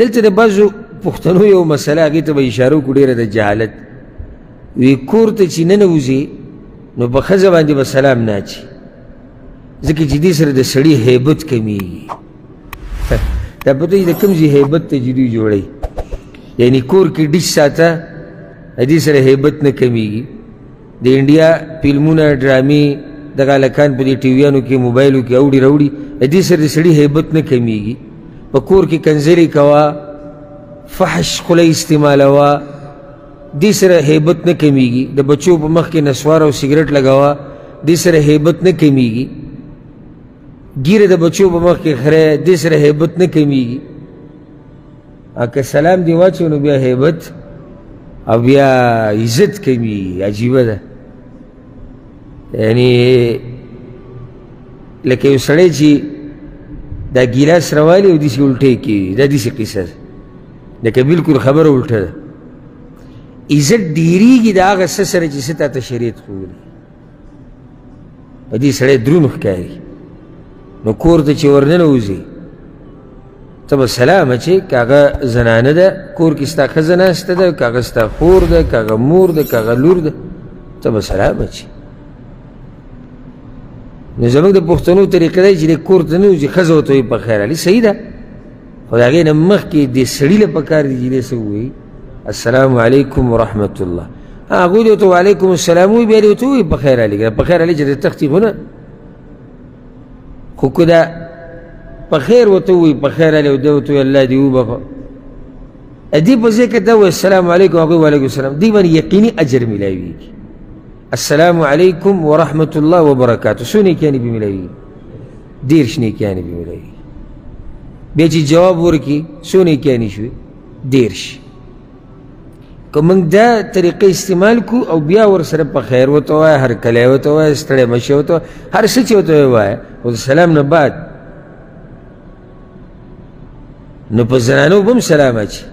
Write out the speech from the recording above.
دلته د بعضو پښتنو یو مسله هغې ته به اشاره وکړو ډېره د جهالت وی کور ته چې ننوځي نو په ښځه باندې به سلام نه اچي ځکه چې دې سره د سړي هیبت کمیږي دا پته چې د کوم ځای هیبت ته چې دوی جوړوي یعنی کور کې ډش ساته دې سره هیبت نه کمیږي د انډیا فلمونه ډرامې دغه هلکان په دې ټیویانو کې موبایلو کې اوړي راوړي دې سره د سړي هیبت نه کمیږي په کور کې کنځلې کوه فحش خوله استعمالوه دې سره هیبت نه کمیږي د بچو په مخ کې نسوار او سګرټ لګوه دې سره هیبت نه کمیږي ګیره د بچو په مخ کې خره دې سره هیبت نه کمیږي که سلام دې واچو نو بیا هیبت او بیا عزت کمیږي عجیبه ده یعنی لکه یو سړی چې دا ګیلاس راوالي او داسې الټی کوي دا داسې قصه ده لکه بلکل خبره الټه ده عزت ډېرېږي د هغه څه سره چې څه تا ته شریعت ښوولي په دې سړی دروند ښکاري نو کور ته چې ورننوځي ته به سلام اچې که هغه زنانه ده کور کې ستا ښځه ناسته ده که هغه ستا خور ده که هغه مور ده که هغه لور ده ته به سلام اچې نو زموږ د پښتنو طریقه دی چې د کور ته ننوځي ښځه ورته وایي په خیر علي صحیح ده خو د هغې نه مخکې دې سړي له پکار دي چې دې څه ووایي السلام علیکم ورحمت الله هغوی دې ورته وعلیکم السلام ووایي بیا دې ورته ووایي په خیر علي په خیر علي چې د تختې خو نه خو که دا په خیر ورته ووایي په خیر علي ده ورته ووایي الله دې وبخه دې په ځای کې دا ووایي السلام علیکم هغوی وعلیکم السلام دې باندې یقیني اجر میلاویږي السلام علیکم ورحمت الله وبرکاته څو نیکیانې به میلاویږي 10 نیکیانې به میلاویږي بیا چې جواب ورکړي څو نیکیانې شوې 10 که موږ دا طریقه استعمال کړو او بیا ورسره په خیر ورته ووایه هرکلی ورته ووایه ستړی مه شې ورته هر څه چې ورته ووایه خو د سلام نه بعد نو په زنانو به هم سلام اچي